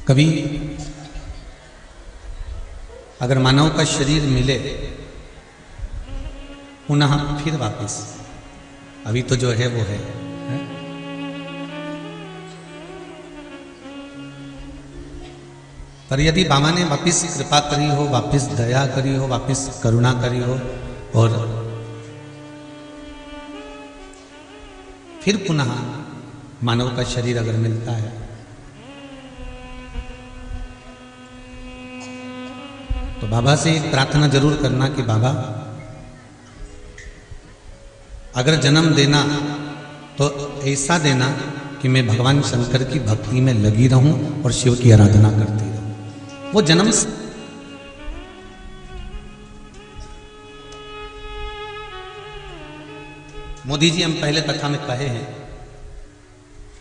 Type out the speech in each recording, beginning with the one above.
कभी अगर मानव का शरीर मिले पुनः फिर वापस, अभी तो जो है वो है? पर यदि बाबा ने वापिस कृपा करी हो, वापिस दया करी हो, वापिस करुणा करी हो और फिर पुनः मानव का शरीर अगर मिलता है, तो बाबा से एक प्रार्थना जरूर करना कि बाबा अगर जन्म देना तो ऐसा देना कि मैं भगवान शंकर की भक्ति में लगी रहूं और शिव की आराधना करती रहूं। वो जन्म मोदी जी हम पहले कथा में कहे हैं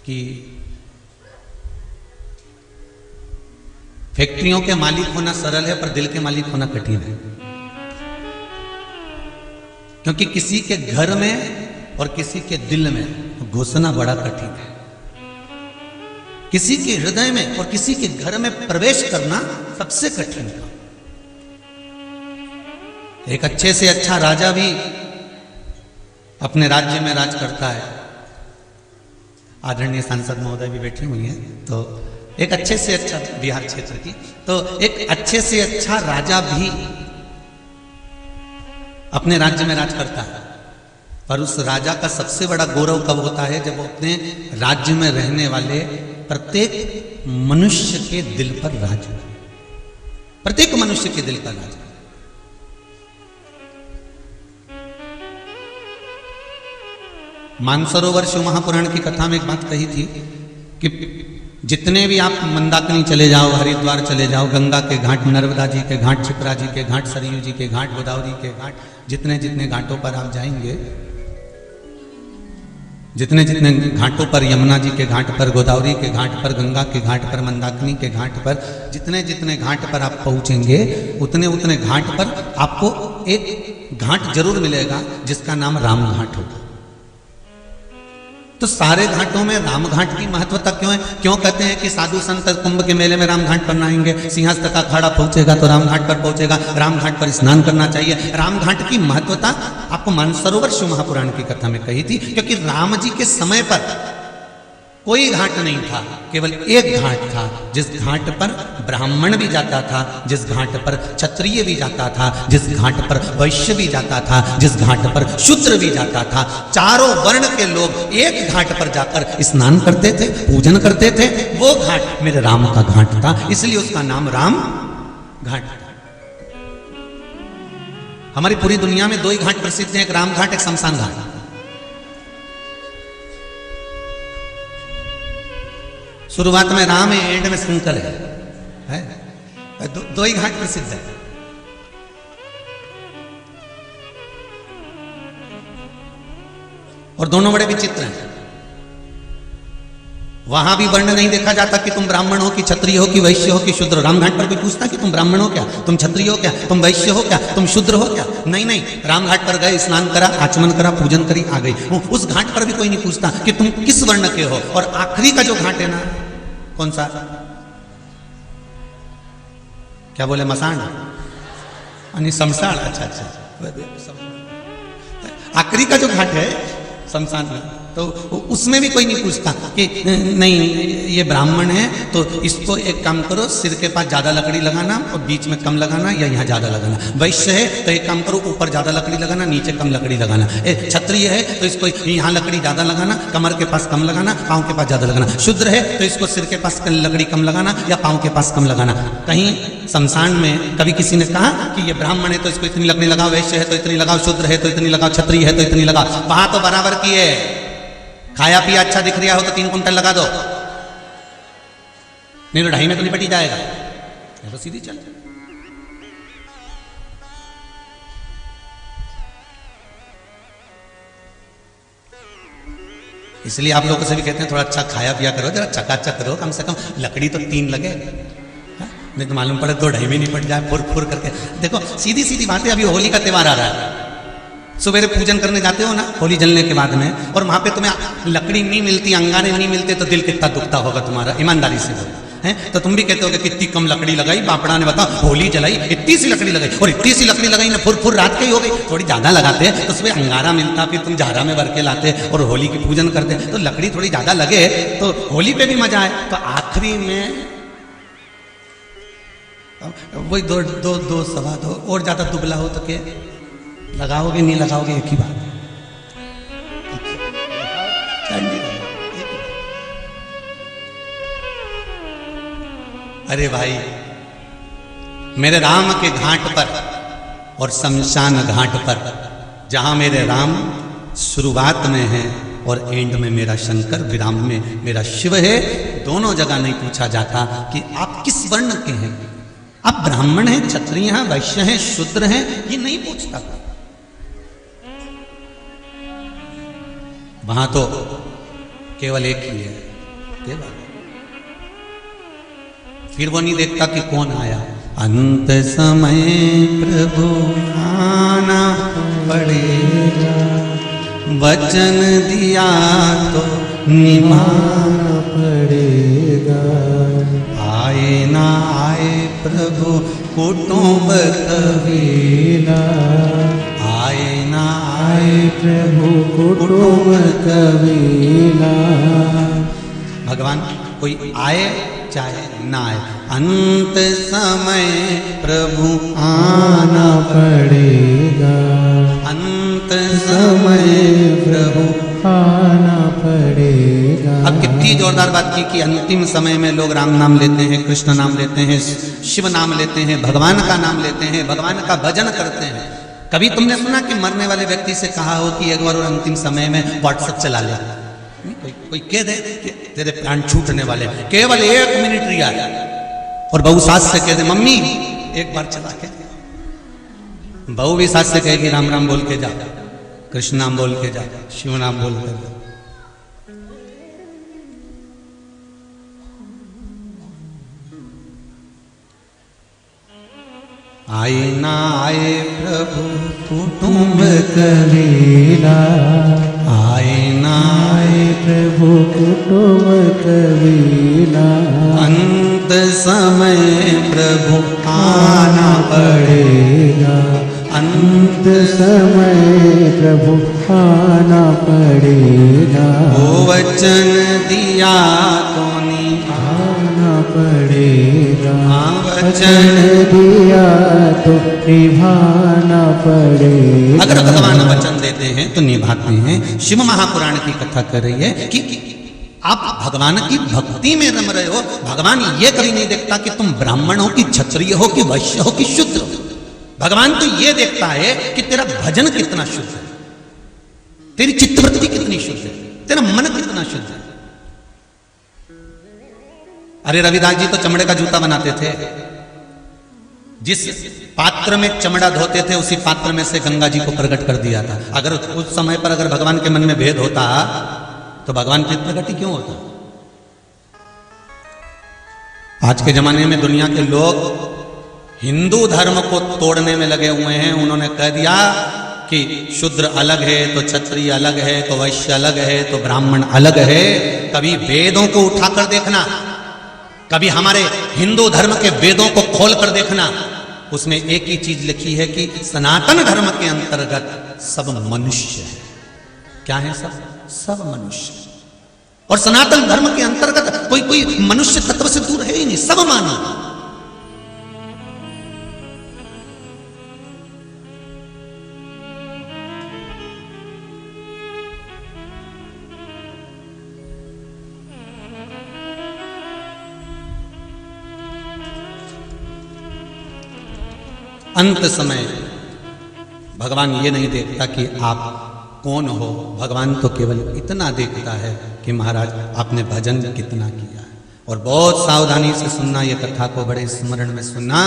कि फैक्ट्रियों के मालिक होना सरल है पर दिल के मालिक होना कठिन है, क्योंकि किसी के घर में और किसी के दिल में घुसना बड़ा कठिन है। किसी के हृदय में और किसी के घर में प्रवेश करना सबसे कठिन है। एक अच्छे से अच्छा राजा भी अपने राज्य में राज करता है। आदरणीय सांसद महोदय भी बैठी हुई हैं, तो एक अच्छे से अच्छा बिहार क्षेत्र की, तो एक अच्छे से अच्छा राजा भी अपने राज्य में राज करता है, पर उस राजा का सबसे बड़ा गौरव कब होता है? जब वो अपने राज्य में रहने वाले प्रत्येक मनुष्य के दिल पर राज करे, प्रत्येक मनुष्य के दिल पर राज करे। मानसरोवर शिव महापुराण की कथा में एक बात कही थी कि जितने भी आप मंदाकिनी चले जाओ, हरिद्वार चले जाओ, गंगा के घाट, नर्मदा जी के घाट, क्षिप्रा जी के घाट, सरयू जी के घाट, गोदावरी के घाट, जितने जितने घाटों पर आप जाएंगे, जितने जितने घाटों पर, यमुना जी के घाट पर, गोदावरी के घाट पर, गंगा के घाट पर, मंदाकिनी के घाट पर, जितने जितने घाट पर आप पहुंचेंगे उतने उतने घाट पर आपको एक घाट जरूर मिलेगा जिसका नाम राम घाट होगा। तो सारे घाटों में राम घाट की महत्वता क्यों है? क्यों कहते हैं कि साधु संत कुंभ के मेले में राम घाट पर नहाएंगे, सिंहस्थ का अखाड़ा पहुंचेगा तो राम घाट पर पहुंचेगा, राम घाट पर स्नान करना चाहिए। राम घाट की महत्वता आपको मानसरोवर शिव महापुराण की कथा में कही थी, क्योंकि राम जी के समय पर कोई घाट नहीं था, केवल एक घाट था जिस घाट पर ब्राह्मण भी जाता था, जिस घाट पर क्षत्रिय भी जाता था, जिस घाट पर वैश्य भी जाता था, जिस घाट पर शूद्र भी जाता था। चारों वर्ण के लोग एक घाट पर जाकर स्नान करते थे, पूजन करते थे। वो घाट मेरे राम का घाट था, इसलिए उसका नाम राम घाट था। हमारी पूरी दुनिया में दो ही घाट प्रसिद्ध हैं, एक राम घाट, एक शमशान घाट। शुरुआत में राम है, एंड में शंकर है? दो ही घाट प्रसिद्ध है। और दोनों बड़े विचित्र हैं। वहां भी वर्ण नहीं देखा जाता कि तुम ब्राह्मण हो कि क्षत्रिय हो कि वैश्य हो कि शूद्र। रामघाट पर कोई पूछता कि तुम ब्राह्मण हो क्या, तुम क्षत्रिय हो क्या, तुम वैश्य हो क्या, तुम शूद्र हो क्या? नहीं नहीं, रामघाट पर गए, स्नान करा, आचमन करा, पूजन करी, आ गई। उस घाट पर भी कोई नहीं पूछता कि तुम किस वर्ण के हो। और आखिरी का जो घाट है ना, कौन सा? क्या बोले? मसान यानी शमशान। अच्छा अच्छा, आखिरी का जो घाट है शमशान में, तो उसमें भी कोई नहीं पूछता कि नहीं ये ब्राह्मण है तो इसको एक काम करो, सिर के पास ज्यादा लकड़ी लगाना और बीच में कम लगाना, या यहाँ ज्यादा लगाना। वैश्य है तो एक काम करो, ऊपर ज्यादा लकड़ी लगाना, नीचे कम लकड़ी लगाना। क्षत्रिय है तो इसको यहाँ लकड़ी ज्यादा लगाना, कमर के पास कम लगाना, पाँव के पास ज्यादा लगाना। शूद्र है तो इसको सिर के पास लकड़ी कम लगाना या पाँव के पास कम लगाना। कहीं शमशान में कभी किसी ने कहा कि ये ब्राह्मण है तो इसको इतनी लकड़ी लगाओ, वैश्य है तो इतनी लगाओ, शूद्र है तो इतनी लगाओ, क्षत्रिय है तो इतनी लगाओ? वहां तो बराबर की है। खाया पिया अच्छा दिख रहा हो तो 3 कुंटल लगा दो, नहीं तो 2.5 में तो निपट ही जाएगा। तो सीधी चल। इसलिए आप लोगों से भी कहते हैं थोड़ा अच्छा खाया पिया करो, जरा चकाचक करो, कम से कम लकड़ी तो 3 लगे, नहीं तो मालूम पड़े 2-2.5 में निपट जाए फुर फुर करके। देखो सीधी सीधी बातें। अभी होली का त्योहार आ रहा है, सवेरे पूजन करने जाते हो ना होली जलने के बाद में, और वहां पे तुम्हें लकड़ी नहीं मिलती, अंगारे नहीं मिलते, तो दिल कितना दुखता होगा तुम्हारा, ईमानदारी से बोलो। हैं? तो तुम भी कहते हो कि कितनी कम लकड़ी लगाई, बापड़ा ने बताओ होली जलाई इतनी सी लकड़ी लगाई, और इतनी सी लकड़ी लगाई ना फुर रात की हो गई। थोड़ी ज्यादा लगाते हैं तो उसमें अंगारा मिलता, फिर तुम झारा में भर के लाते और होली की पूजन करते, तो लकड़ी थोड़ी ज्यादा लगे तो होली पे भी मजा आए। तो आखिरी में वही दो सवा दो, और ज्यादा दुबला हो तो क्या लगाओगे, नहीं लगाओगे एक ही बात। अरे भाई, मेरे राम के घाट पर और शमशान घाट पर, जहां मेरे राम शुरुआत में है और एंड में मेरा शंकर, विराम में मेरा शिव है, दोनों जगह नहीं पूछा जाता कि आप किस वर्ण के हैं, आप ब्राह्मण हैं, क्षत्रिय हैं, वैश्य हैं, शूद्र हैं, ये नहीं पूछता था। वहां तो केवल एक ही है, केवल। फिर वो नहीं देखता कि कौन आया। अंत समय प्रभु आना पड़ेगा, वचन दिया तो निभाना पड़ेगा। आए ना आए प्रभु कुटुंब कबीला, आए ना आए प्रभु कुटुंब कबीला। भगवान कोई आए चाहे ना आए, अंत समय प्रभु आना पड़ेगा, अंत समय प्रभु आना पड़ेगा। अब कितनी जोरदार बात की कि अंतिम समय में लोग राम नाम लेते हैं, कृष्ण नाम लेते हैं, शिव नाम लेते हैं, भगवान का नाम लेते हैं, भगवान का भजन करते हैं। कभी तुमने सुना कि मरने वाले व्यक्ति से कहा हो कि एक बार और अंतिम समय में व्हाट्सएप चला ले? कोई कह दे कि तेरे प्राण छूटने वाले, केवल 1 मिनट रिया, और बहू सास से कह दे मम्मी एक बार चला के, बहू भी सास से कहेगी राम राम बोल के जा, कृष्ण नाम बोल के जा, शिव नाम बोल के जा। आए ना आए प्रभु कुटुंब कबीला, आए ना आए प्रभु कुटुंब कबीला। अंत समय प्रभु आना पड़ेगा, अंत समय प्रभु आना पड़ेगा। वो वचन दिया तो निभाना पड़ेगा, वचन दिया तो निभाना पड़ेगा। अगर भगवान वचन देते हैं तो निभाते हैं। शिव महापुराण की कथा कर रही है कि आप भगवान की भक्ति में रम रहे हो। भगवान ये कभी नहीं देखता कि तुम ब्राह्मण हो कि क्षत्रिय हो कि वैश्य हो कि शूद्र हो। भगवान तो ये देखता है कि तेरा भजन कितना शुद्ध है, तेरी चित्तवृत्ति कितनी शुद्ध है, तेरा मन कितना शुद्ध है। अरे रविदास जी तो चमड़े का जूता बनाते थे। जिस पात्र में चमड़ा धोते थे उसी पात्र में से गंगा जी को प्रकट कर दिया था। अगर उस समय पर अगर भगवान के मन में भेद होता तो भगवान की प्रगति क्यों होता? आज के जमाने में दुनिया के लोग हिंदू धर्म को तोड़ने में लगे हुए हैं। उन्होंने कह दिया कि शूद्र अलग है तो क्षत्रिय अलग है तो वैश्य अलग है तो ब्राह्मण अलग है। कभी वेदों को उठाकर देखना, कभी हमारे हिंदू धर्म के वेदों को खोल कर देखना, उसमें एक ही चीज लिखी है कि सनातन धर्म के अंतर्गत सब मनुष्य है। क्या है? सब मनुष्य। और सनातन धर्म के अंतर्गत कोई मनुष्य तत्व से दूर है ही नहीं, सब मानव। अंत समय भगवान ये नहीं देखता कि आप कौन हो। भगवान तो केवल इतना देखता है कि महाराज आपने भजन कितना किया है। और बहुत सावधानी से सुनना, ये कथा को बड़े स्मरण में सुनना।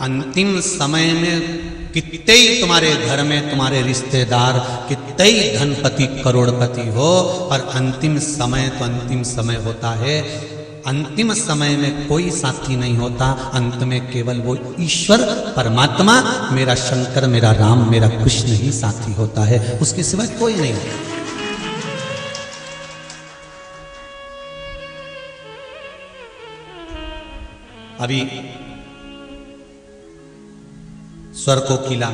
अंतिम समय में कितने ही तुम्हारे घर में तुम्हारे रिश्तेदार, कितने ही धनपति करोड़पति हो, और अंतिम समय तो अंतिम समय होता है। अंतिम समय में कोई साथी नहीं होता। अंत में केवल वो ईश्वर परमात्मा, मेरा शंकर, मेरा राम, मेरा कृष्ण ही साथी होता है, उसके सिवा कोई नहीं होता। अभी स्वर कोकिला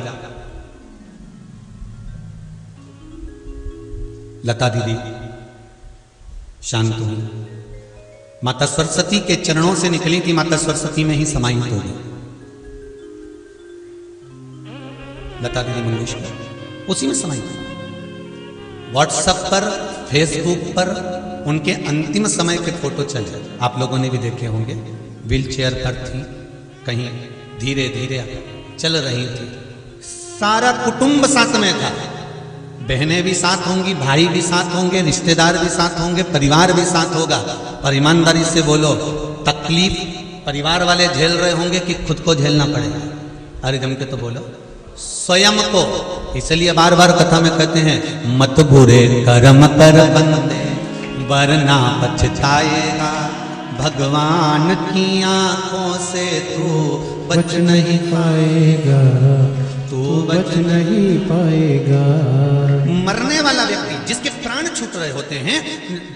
लता दीदी शांत हुई, माता सरस्वती के चरणों से निकली थी, माता सरस्वती में ही समाहित हो गई लता दीदी मंगेशकर, उसी में समाहित हुई। व्हाट्सएप पर, फेसबुक पर उनके अंतिम समय के फोटो चले, आप लोगों ने भी देखे होंगे। व्हील चेयर पर थी, कहीं धीरे धीरे चल रही थी, सारा कुटुंब साथ में था, बहनें भी साथ होंगी, भाई भी साथ होंगे, रिश्तेदार भी साथ होंगे, परिवार भी साथ होगा। पर ईमानदारी से बोलो, तकलीफ परिवार वाले झेल रहे होंगे कि खुद को झेलना पड़ेगा? अरे जम के तो बोलो, स्वयं को। इसलिए बार बार कथा में कहते हैं, मत बुरे कर्म कर बंदे वरना पछताएगा, भगवान की आंखों से तू बच नहीं पाएगा, तू बच नहीं पाएगा। मरने वाला व्यक्ति जिसके प्राण छूट रहे होते हैं,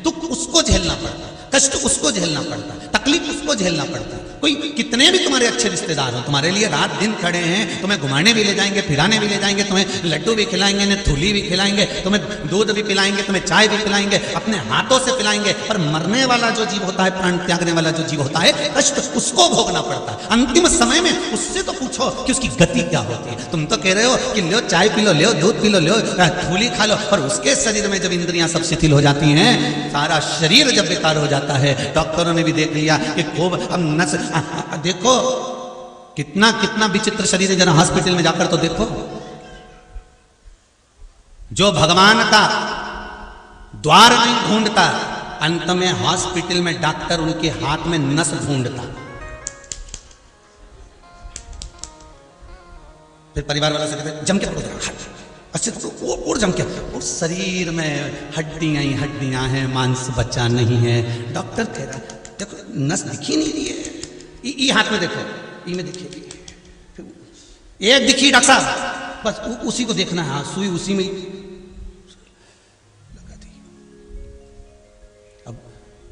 दुख उसको झेलना पड़ता है, कष्ट उसको झेलना पड़ता है, तकलीफ उसको झेलना पड़ता है। कोई कितने भी तुम्हारे अच्छे रिश्तेदार हो, तुम्हारे लिए रात दिन खड़े हैं, तुम्हें घुमाने भी ले जाएंगे, फिराने भी ले जाएंगे, तुम्हें लड्डू भी खिलाएंगे, ने थूली भी खिलाएंगे, तुम्हें दूध भी पिलाएंगे, तुम्हें चाय भी पिलाएंगे, अपने हाथों से पिलाएंगे। पर मरने वाला जो जीव होता है, प्राण त्यागने वाला जो जीव होता है, कष्ट उसको भोगना पड़ता है अंतिम समय में। उससे तो पूछो कि उसकी गति क्या होती है। तुम तो कह रहे हो कि लो चाय पी लो, लो दूध पी लो, लो थूली खा लो, पर उसके शरीर में जब इंद्रियां सब शिथिल हो जाती हैं, सारा शरीर जब बेकार हो जाता है, डॉक्टरों ने भी देख लिया कि खूब अब नस, देखो कितना कितना विचित्र शरीर है, जरा हॉस्पिटल में जाकर तो देखो। जो भगवान का द्वार नहीं ढूंढता, अंत में हॉस्पिटल में डॉक्टर उनके हाथ में नस ढूंढता। फिर परिवार वाला से कहते जम के पकड़ो, अच्छे और जम के, और शरीर में हड्डियां ही हड्डियां हैं, मांस बचा नहीं है। डॉक्टर कह रहा देखो नस दिखी नहीं रही है, ये हाथ में देखो, ये में देखिए, एक दिखी डॉक्टर साहब, बस उसी को देखना है, सुई उसी में लगा दी। अब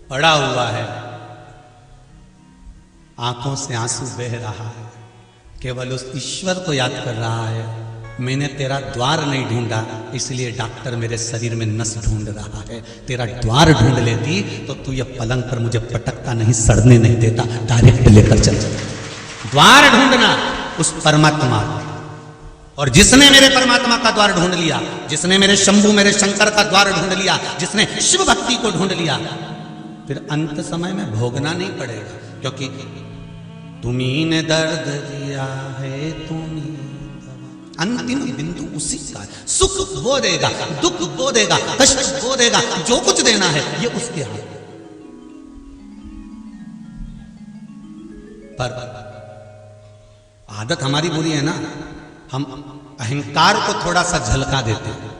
पड़ा हुआ है, आंखों से आंसू बह रहा है, केवल उस ईश्वर को याद कर रहा है, मैंने तेरा द्वार नहीं ढूंढा, इसलिए डॉक्टर मेरे शरीर में नस ढूंढ रहा है। तेरा द्वार ढूंढ लेती तो तू ये पलंग पर मुझे पटकता नहीं, सड़ने नहीं देता, डायरेक्ट लेकर चल जाता। द्वार ढूंढना उस परमात्मा, और जिसने मेरे परमात्मा का द्वार ढूंढ लिया, जिसने मेरे शंभु मेरे शंकर का द्वार ढूंढ लिया, जिसने शिव भक्ति को ढूंढ लिया, फिर अंत समय में भोगना नहीं पड़ेगा, क्योंकि तुम्ही ने दर्द दिया है, तुम्ही अंतिम बिंदु उसी का। सुख वो देगा, दुख वो देगा, कष्ट वो देगा, जो कुछ देना है ये उसके हाथ। पर आदत हमारी बुरी है ना, हम अहंकार को थोड़ा सा झलका देते हैं।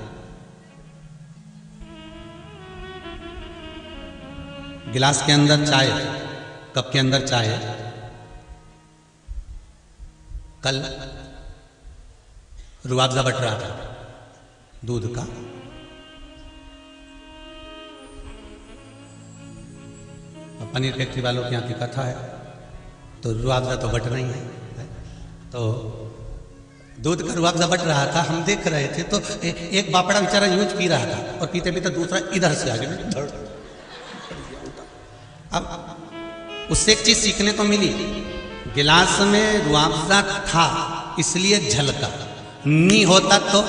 गिलास के अंदर चाय, कप के अंदर चाय, कल रुआवजा बट रहा था दूध का, पनीर फैक्ट्री वालों की यहाँ की कथा है, तो रुआवजा तो बट नहीं है, तो दूध का रुआवजा बट रहा था, हम देख रहे थे, तो एक बापड़ा बेचारा यूज पी रहा था, और पीते पीते दूसरा इधर से आगे धड़। अब उससे एक चीज सीखने को मिली, गिलास में रुआवजा था इसलिए झलका, नहीं होता तो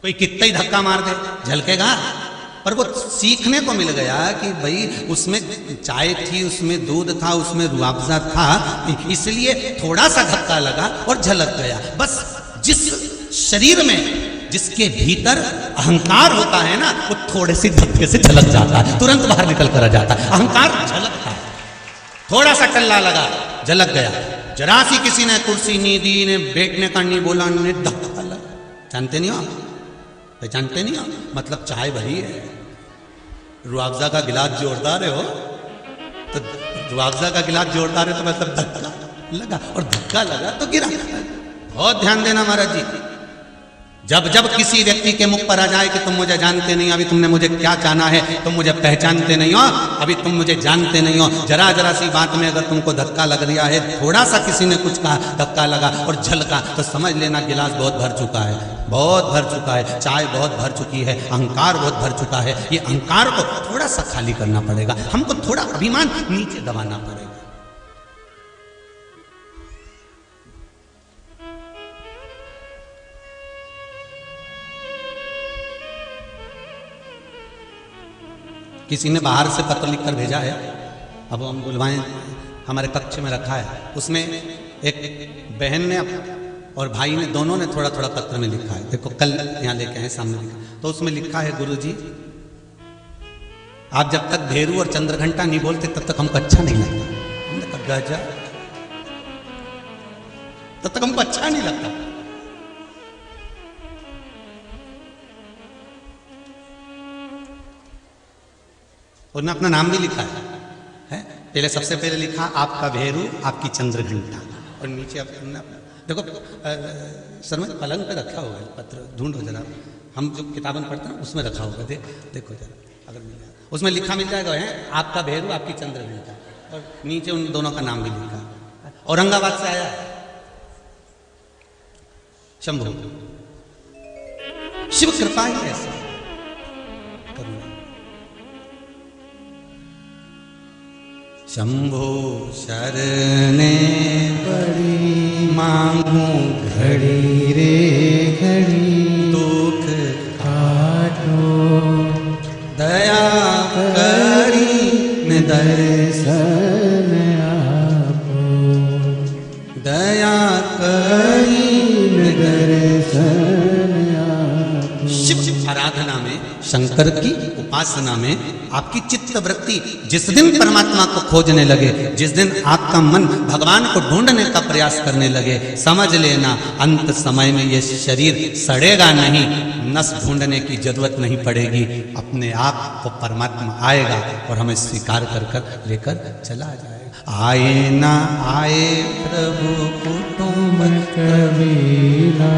कोई कितना ही धक्का मार दे झलकेगा। पर वो सीखने को मिल गया कि भाई उसमें चाय थी, उसमें दूध था, उसमें रुआवजा था, इसलिए थोड़ा सा धक्का लगा और झलक गया। बस जिस शरीर में जिसके भीतर अहंकार होता है ना, वो थोड़े से धक्के से झलक जाता है, तुरंत बाहर निकल कर आ जाता है। अहंकार झलकता है, थोड़ा सा टल्ला लगा झलक गया। जरा सी किसी ने कुर्सी नहीं दी, ने बैठने का नहीं बोला, ने धक्का लगा। जानते नहीं हो, जानते नहीं हो, मतलब चाय भरी है, रुआवजा का गिलास जोरदार है हो, तो रुआवजा का गिलास जोरदार है तो मतलब धक्का लगा, और धक्का लगा तो गिरा। बहुत ध्यान देना महाराज जी, जब जब किसी व्यक्ति के मुख पर आ जाए कि तुम मुझे जानते नहीं, अभी तुमने मुझे क्या जाना है, तुम मुझे पहचानते नहीं हो, अभी तुम मुझे जानते नहीं हो, जरा जरा सी बात में अगर तुमको धक्का लग रहा है, थोड़ा सा किसी ने कुछ कहा, धक्का लगा और झलका, तो समझ लेना गिलास बहुत भर चुका है, बहुत भर चुका है, चाय बहुत भर चुकी है, अहंकार बहुत भर चुका है। ये अहंकार को थोड़ा सा खाली करना पड़ेगा, हमको थोड़ा अभिमान नीचे दबाना पड़ेगा। किसी ने बाहर से पत्र लिखकर भेजा है, अब हम बुलवाएं, हमारे कक्ष में रखा है। उसमें एक बहन ने और भाई ने, दोनों ने थोड़ा थोड़ा पत्र में लिखा है। देखो कल यहाँ लेके आए सामने लिखा, तो उसमें लिखा है, गुरुजी आप जब तक भेरू और चंद्रघंटा नहीं बोलते तब तक हमको अच्छा नहीं लगता। हमने कहा गजब, तब तक हमको अच्छा नहीं लगता। उन्होंने अपना नाम भी लिखा है? पहले सबसे पहले लिखा आपका भेरू, आपकी चंद्रघंटा, और नीचे अपना देखो सर में पलंग पे रखा हुआ है पत्र, ढूंढो जरा, हम जो किताबन पढ़ते हैं उसमें रखा होगा, देखो जरा अगर मिल जाए, उसमें लिखा मिल जाएगा है आपका भेरू, आपकी चंद्रघंटा, और नीचे उन दोनों का नाम भी लिखा। औरंगाबाद से आया शंभू, शिव कृपा ही ऐसा करुणा। शंभो शरणे पड़ी मांगू घड़ी रे घड़ी, दुख काटो दया करी न दर्शन आपो, दया करी न दर्शन आपो। शिव आराधना में, शंकर की उपासना में आपकी चित्त वृत्ति जिस दिन परमात्मा को खोजने लगे, जिस दिन आपका मन भगवान को ढूंढने का प्रयास करने लगे, समझ लेना अंत समय में ये शरीर सड़ेगा नहीं, नस ढूंढने की जरूरत नहीं पड़ेगी, अपने आप को परमात्मा आएगा और हमें स्वीकार कर कर लेकर चला जाएगा। आए ना आए प्रभु कुटुंब कबीरा,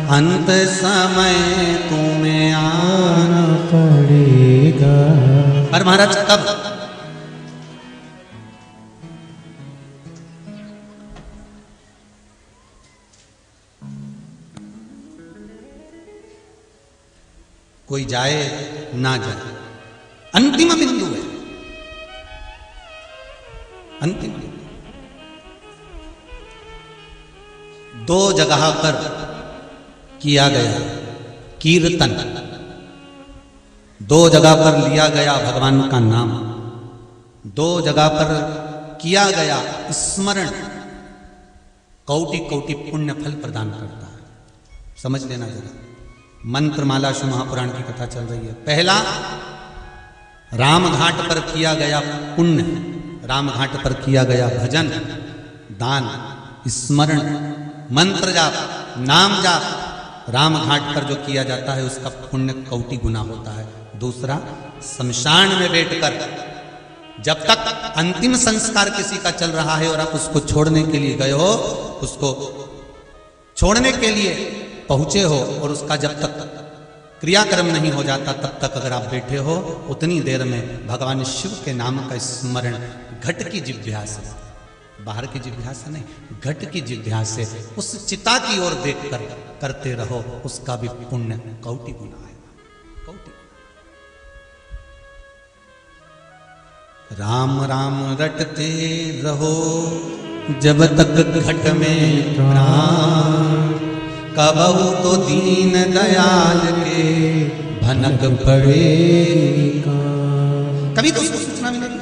अंत समय तुम्हें आना पड़ेगा। और महाराज कब? कोई जाए ना जाए, अंतिम बिंदु है, अंतिम बिंदु। दो जगह पर किया गया कीर्तन, दो जगह पर लिया गया भगवान का नाम, दो जगह पर किया गया स्मरण, कोटि कोटि पुण्य फल प्रदान करता है। समझ लेना जरा। मंत्रमाला शिव महापुराण की कथा चल रही है। पहला राम घाट पर किया गया पुण्य, राम घाट पर किया गया भजन, दान, स्मरण, मंत्र जाप, नाम जाप, राम घाट पर जो किया जाता है उसका पुण्य कोटि गुना होता है। दूसरा, शमशान में बैठकर जब तक अंतिम संस्कार किसी का चल रहा है और आप उसको छोड़ने के लिए गए हो, उसको छोड़ने के लिए पहुंचे हो और उसका जब तक क्रियाक्रम नहीं हो जाता तब तक अगर आप बैठे हो, उतनी देर में भगवान शिव के नाम का स्मरण घट की जिह्वा से, बाहर की जिह्वा से नहीं, घट की जिह्वा से उस चिता की ओर देखकर करते रहो, उसका भी पुण्य कोटि गुना है, कोटि। राम राम रटते रहो जब तक घट में प्राण, कबहू तो दीन दयाल के भनक पड़ेगा। कभी तो उसको सूचना मिलेगी।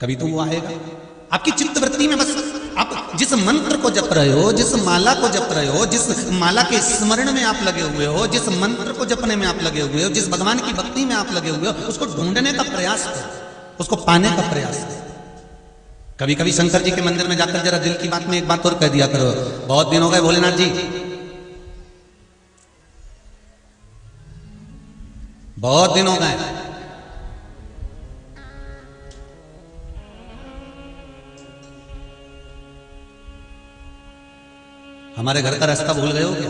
कभी तो वो आएगा आपकी चित्त वृत्ति में। बस आप जिस मंत्र को जप रहे हो, जिस माला को जप रहे हो, जिस माला के स्मरण में आप लगे हुए हो, जिस मंत्र को जपने में आप लगे हुए हो, जिस भगवान की भक्ति में आप लगे हुए हो, उसको ढूंढने का प्रयास करो, उसको पाने का प्रयास करो। कभी कभी शंकर जी के मंदिर में जाकर जरा दिल की बात में एक बात और कह दिया करो, बहुत दिन हो गए भोलेनाथ जी, बहुत दिन हो गए, हमारे घर का रास्ता भूल गए हो क्या?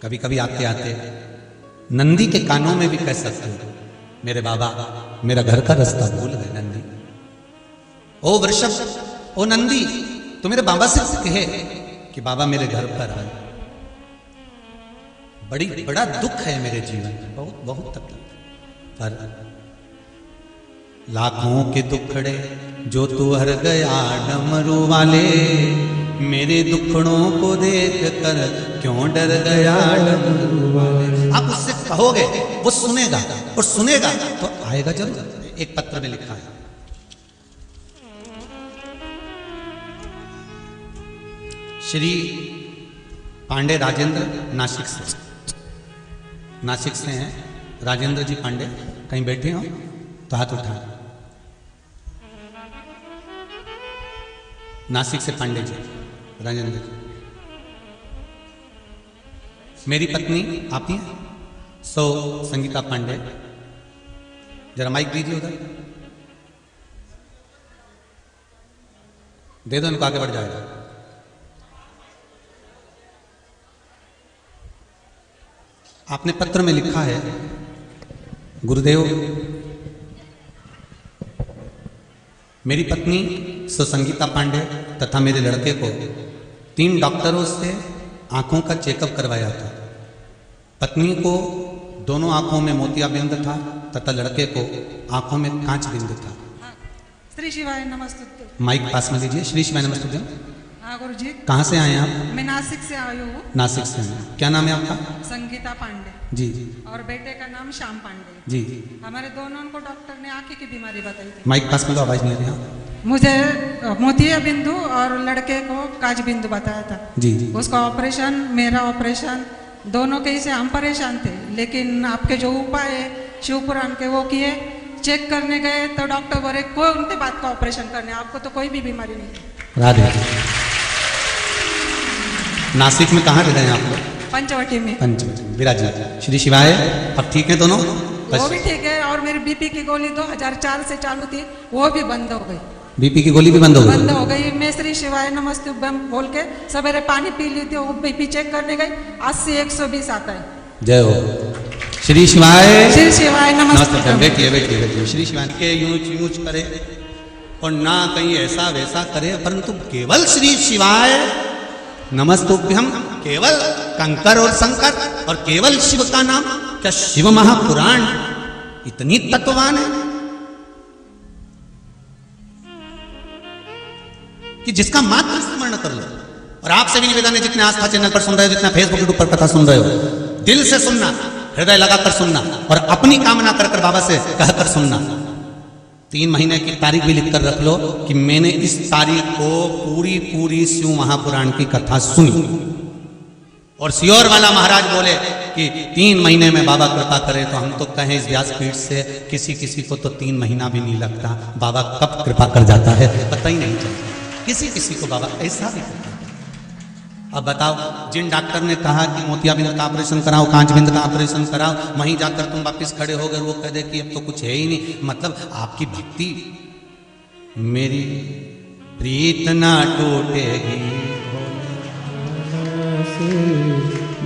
कभी कभी आते आते नंदी के कानों में भी कह सकते हो, मेरे बाबा मेरा घर का रास्ता भूल गए नंदी। ओ वृषभ, ओ नंदी, तो मेरे बाबा से कहे कि बाबा मेरे घर पर आए, बड़ा दुख है मेरे जीवन में, बहुत बहुत तकलीफ, पर लाखों के दुखड़े जो तू हर गया डमरू वाले, मेरे दुखड़ों को देख कर क्यों डर गया डमरू वाले। आप उससे कहोगे, वो सुनेगा, और सुनेगा तो आएगा जरूर। एक पत्र में लिखा है, श्री पांडे राजेंद्र, नासिक से हैं राजेंद्र जी पांडे, कहीं बैठे हो तो हाथ उठाएं। नासिक से पांडे जी, राजेंद्र जी। मेरी पत्नी आप ही हैं, संगीता पांडे, जरा माइक दीजिए उधर, दे दो इनको, आगे बढ़ जाएगा। आपने पत्र में लिखा है, गुरुदेव मेरी पत्नी संगीता पांडे तथा मेरे लड़के को 3 डॉक्टरों से आंखों का चेकअप करवाया था। पत्नी को दोनों आंखों में मोतियाबिंद था तथा लड़के को आंखों में कांच बिंद था। श्री शिवाय नमस्ते। माइक पास में लीजिए। श्री शिवाय नमस्ते। हाँ गुरु जी। कहाँ से आए हैं आप? मैं नासिक से आई हूँ। नासिक से आए, क्या नाम है आपका? संगीता पांडे जी। और बेटे का नाम श्याम पांडे जी। हमारे दोनों को डॉक्टर ने आंखें की बीमारी बताई थी। माइक पास में, तो आवाज नहीं आ रही। मुझे मोतिया बिंदु और लड़के को काज बिंदु बताया था जी। उसका ऑपरेशन, मेरा ऑपरेशन, दोनों के से हम परेशान थे, लेकिन आपके जो उपाय है शिव पुराण के वो किए। चेक करने गए तो डॉक्टर बोले कोई उनकी बात का ऑपरेशन करने, आपको तो कोई भी बीमारी नहीं। राधे। नासिक में कहाँ रह रहे हैं आप लोग? पंचवटी में। पंचवटी में विराजी। श्री शिवाय। अब ठीक है दोनों? वो भी ठीक है, और मेरी बीपी की गोली 2004 से चालू थी, वो भी बंद हो गई। बीपी की गोली भी बंद हो गई? मैं श्री शिवाय नमस्ते बोल के सवेरे पानी पी ली थी, वो बीपी चेक करने गई 80-120 आता है। जय हो। श्री शिवाय। श्री शिवाय नमस्ते। बैठिए बैठिए बैठिए। श्री शिवाय के यूज करे और ना कहीं ऐसा वैसा करे, परंतु केवल श्री शिवाय नमस्तुभ्यम, केवल कंकर और शंकर और केवल शिव का नाम। क्या शिव महापुराण इतनी तत्ववान है कि जिसका मात्र स्मरण कर लो। और आपसे भी निवेदन है, जितने आस्था चैनल पर सुन रहे हो, जितना फेसबुक यूट्यूब पर कथा सुन रहे हो, दिल से सुनना, हृदय लगाकर सुनना और अपनी कामना कर बाबा से कहकर सुनना। 3 महीने की तारीख भी लिखकर रख लो कि मैंने इस तारीख को पूरी शिव महापुराण की कथा सुनी। और सियोर वाला महाराज बोले कि 3 महीने में बाबा कृपा करे, तो हम तो कहें इस व्यासपीठ से किसी को तो 3 महीना भी नहीं लगता। बाबा कब कृपा कर जाता है पता ही नहीं चलता। किसी को बाबा ऐसा भी करता है। अब बताओ, जिन डॉक्टर ने कहा कि मोतियाबिंद का ऑपरेशन कराओ, कांचबिंद का ऑपरेशन कराओ, वहीं जाकर तुम वापिस खड़े हो गए, वो कह दे कि अब तो कुछ है ही नहीं। मतलब आपकी भक्ति, मेरी प्रीत ना टूटेगी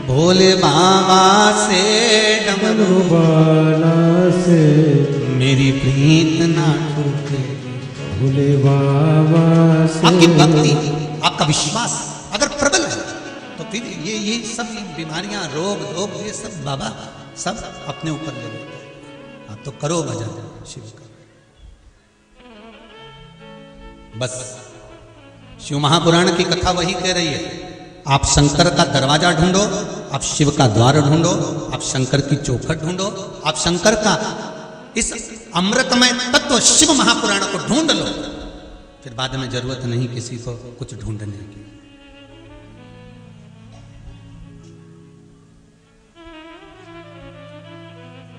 भोले बाबा से, डमरू वाला से, मेरी प्रीत ना टूटेगी भोले बाबा से। आपकी भक्ति, आपका विश्वास अगर प्रबल है तो फिर ये सब बीमारियां, रोग ये सब बाबा सब अपने ऊपर ले लेते हैं। आप तो करो भजन शिव का। बस शिव महापुराण की कथा वही कह रही है, आप शंकर का दरवाजा ढूंढो, आप शिव का द्वार ढूंढो, आप शंकर की चौखट ढूंढो, आप शंकर का इस अमृतमय तत्व शिव महापुराण को ढूंढ लो, फिर बाद में जरूरत नहीं किसी को कुछ ढूंढने की।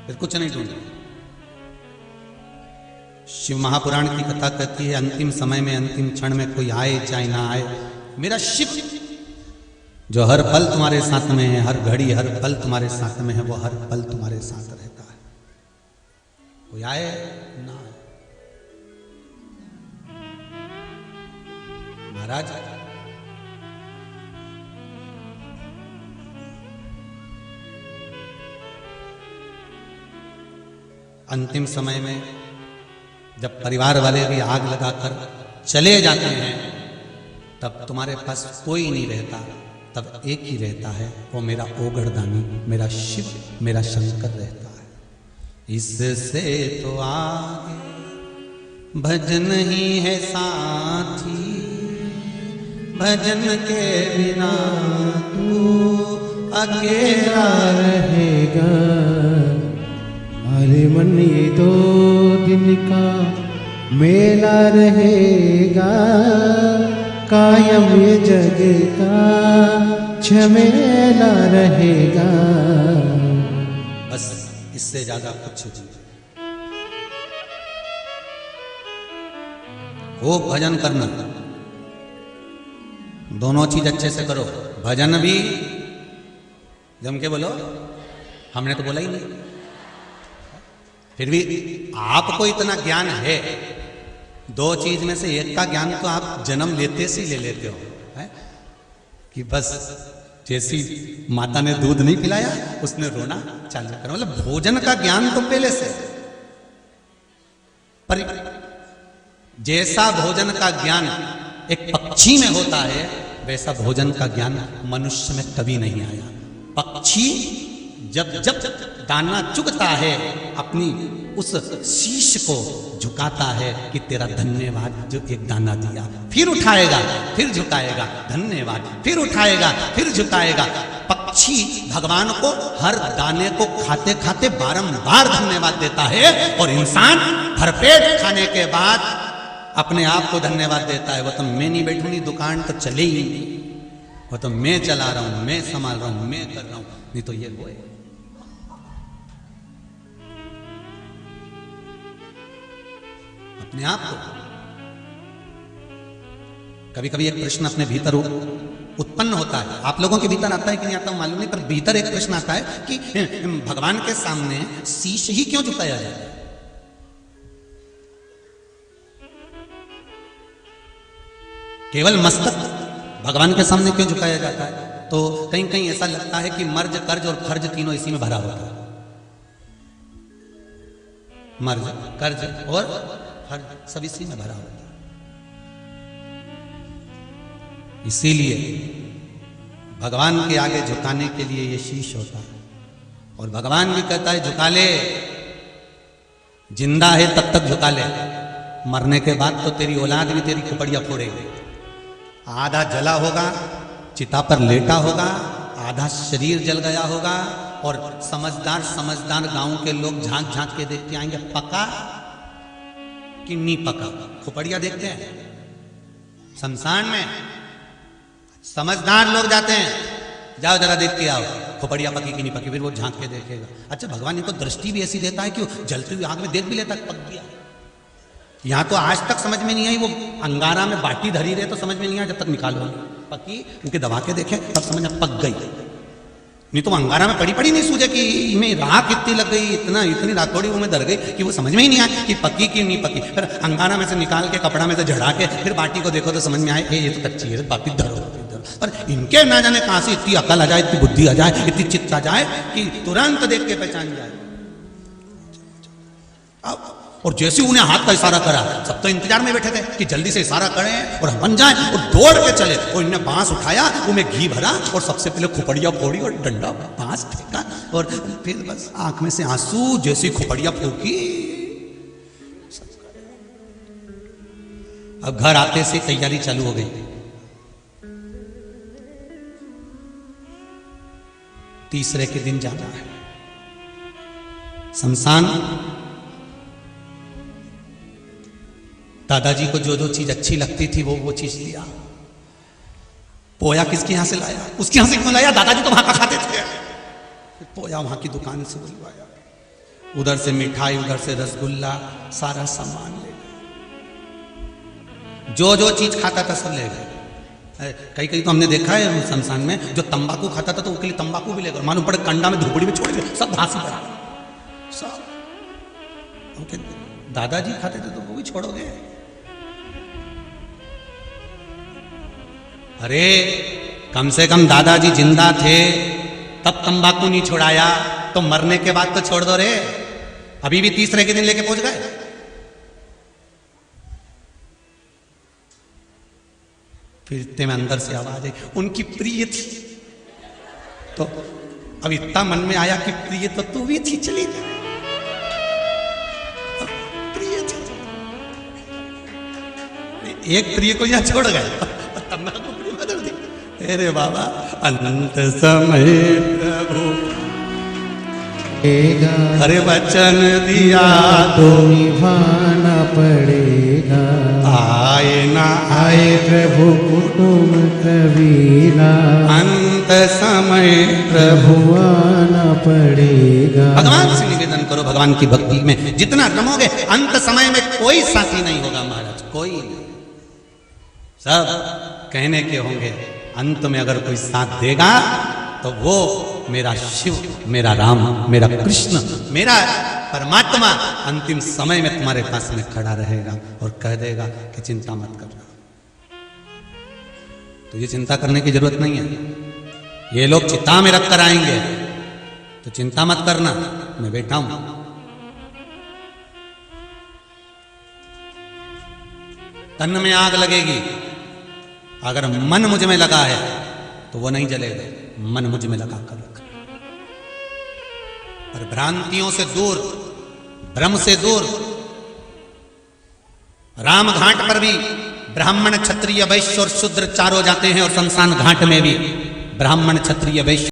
फिर कुछ नहीं ढूंढना। शिव महापुराण की कथा कहती है, अंतिम समय में, अंतिम क्षण में कोई आए चाहे ना आए, मेरा शिव जो हर पल तुम्हारे साथ में है, हर घड़ी हर पल तुम्हारे साथ में है, वो हर पल तुम्हारे साथ रहता है। कोई आए ना आए। महाराज अंतिम समय में जब परिवार वाले भी आग लगाकर चले जाते हैं, तब तुम्हारे पास कोई नहीं रहता, तब एक ही रहता है, वो मेरा ओगड़दानी, मेरा शिव, मेरा शंकर रहता है। इससे तो आगे भजन ही है साथी, भजन के बिना तू अकेला रहेगा। अरे मन ये 2 दिन का मेला रहेगा, कायम ये जग का झमेला रहेगा। बस इससे ज्यादा कुछ नहीं। वो भजन करना, दोनों चीज अच्छे से करो। भजन भी जम के बोलो, हमने तो बोला ही नहीं, फिर भी आपको इतना ज्ञान है, 2 चीज में से एक का ज्ञान तो आप जन्म लेते से ले लेते हो, है? कि बस जैसी माता ने दूध नहीं पिलाया उसने रोना चालू करा। मतलब भोजन का ज्ञान तो पहले से, पर जैसा भोजन का ज्ञान एक पक्षी में होता है, वैसा भोजन का ज्ञान मनुष्य में कभी नहीं आया। पक्षी जब जब दाना चुगता है, अपनी उस शीश को झुकाता है कि तेरा धन्यवाद जो एक दाना दिया, फिर उठाएगा, फिर झुकाएगा, धन्यवाद, फिर उठाएगा, फिर झुकाएगा। पक्षी भगवान को हर दाने को खाते खाते बारंबार धन्यवाद देता है, और इंसान भरपेट खाने के बाद अपने आप को धन्यवाद देता है। वो तो मैं नहीं बैठूंगी, दुकान तो चले ही नहीं, वो तो मैं चला रहा हूं, मैं संभाल रहा हूं, मैं कर रहा हूं, नहीं तो ये वो है। अपने आप को कभी कभी एक प्रश्न अपने भीतर उत्पन्न होता है, आप लोगों के भीतर आता है कि नहीं आता मालूम नहीं, पर भीतर एक प्रश्न आता है कि भगवान के सामने शीश ही क्यों झुकाया जाए? केवल मस्तक भगवान के सामने क्यों झुकाया जाता है? तो कहीं कहीं ऐसा लगता है कि मर्ज, कर्ज और फर्ज तीनों इसी में भरा होता है। मर्ज, कर्ज और फर्ज सब इसी में भरा होता है। इसीलिए भगवान के आगे झुकाने के लिए ये शीश होता है। और भगवान भी कहता है झुका ले, जिंदा है तब तक झुका ले, मरने के बाद तो तेरी औलाद भी तेरी खुपड़ियां फोड़ेगी। आधा जला होगा, चिता पर लेटा होगा, आधा शरीर जल गया होगा, और समझदार समझदार गांव के लोग झांक झांक के देखते आएंगे पका कि नहीं पका। खुपड़िया देखते हैं शमशान में, समझदार लोग जाते हैं, जाओ जरा देख के आओ खुपड़िया पकी कि नहीं पकी, फिर वो झांक के देखेगा। अच्छा, भगवान इनको दृष्टि भी ऐसी देता है कि जलती हुई आग में देख भी लेता है पक गया। यहां तो आज तक समझ में नहीं आई, वो अंगारा में बाटी धरी रहे तो समझ में नहीं आया, जब तक निकालो पकी, उनके दबा के देखे तब समझ में पक गई। नहीं तो अंगारा में पड़ी पड़ी नहीं सूझे कि इनमें राख इतनी लग गई, इतनी रात थोड़ी वो में धर गई कि वो समझ में ही नहीं आया कि पकी कि नहीं पकी। फिर अंगारा में से निकाल के कपड़ा में से झड़ा के फिर बाटी को देखो तो समझ में आए ये तो कच्ची है, बाटी धरो। पर इनके ना जाने कहां से इतनी अकल आ जाए, इतनी बुद्धि आ जाए, इतनी चित्त आ जाए कि तुरंत देख के पहचान जाए। और जैसे उन्हें हाथ का इशारा करा, सब तो इंतजार में बैठे थे कि जल्दी से इशारा करें और हम बन जाएं, और दौड़ के चले। और इन्हें बांस उठाया, उनमें घी भरा और सबसे पहले खुपड़िया फोड़ी और डंडा बांस फेंका, और फिर बस आंख में से आंसू, जैसी खुपड़िया फूकी। अब घर आते से तैयारी चालू हो गई। तीसरे के दिन जाना है शमशान। दादाजी को जो जो चीज अच्छी लगती थी वो चीज लिया। पोया किसके यहां से लाया? उसके यहां से क्यों लाया? दादाजी तो वहां का खाते थे। पोया वहां की दुकान से बुलवाया, उधर से मिठाई, उधर से रसगुल्ला, सारा सामान ले गए। जो जो चीज खाता था सब ले गए। कई कई तो हमने देखा है शमशान में, जो तंबाकू खाता था तो उसके लिए तंबाकू भी ले गए। मालूम पड़े कंडा में झोपड़ी में छोड़ गए, सब घासी पड़ा सब। उनके दादाजी खाते थे तो वो भी छोड़ोगे। अरे कम से कम दादाजी जिंदा थे तब तंबाकू नहीं छुड़ाया, तो मरने के बाद तो छोड़ दो रे। अभी भी तीसरे के दिन लेके पहुंच गए। फिर इतने में अंदर से आवाज आई, उनकी प्रिय थी। तो अब इतना मन में आया कि प्रिय तो तू भी थी, चली जा। प्रिय थी, एक प्रिय को यहां छोड़ गए, तंबाकू प्रिय बदल दी। अरे बाबा, अंत समय प्रभु अरे वचन दिया तो निभाना पड़ेगा, आए ना आए प्रभु कुटुंब कबीला, अंत समय प्रभु आना पड़ेगा। भगवान से निवेदन करो, भगवान की भक्ति में जितना रमोगे अंत समय में कोई साथी नहीं होगा महाराज, कोई नहीं। सब कहने के होंगे, अंत में अगर कोई साथ देगा तो वो मेरा शिव, मेरा राम, मेरा कृष्ण, मेरा परमात्मा अंतिम समय में तुम्हारे पास में खड़ा रहेगा और कह देगा कि चिंता मत करना। तो ये चिंता करने की जरूरत नहीं है। ये लोग चिता में रख कर आएंगे तो चिंता मत करना, मैं बैठा हूं। तन में आग लगेगी, अगर मन मुझ में लगा है तो वो नहीं जलेगा, मन मुझ में लगा कर रखना। और भ्रांतियों से दूर, भ्रम से दूर। राम घाट पर भी ब्राह्मण, क्षत्रिय, वैश्य और शूद्र चारों जाते हैं, और शमशान घाट में भी ब्राह्मण, क्षत्रिय, वैश्य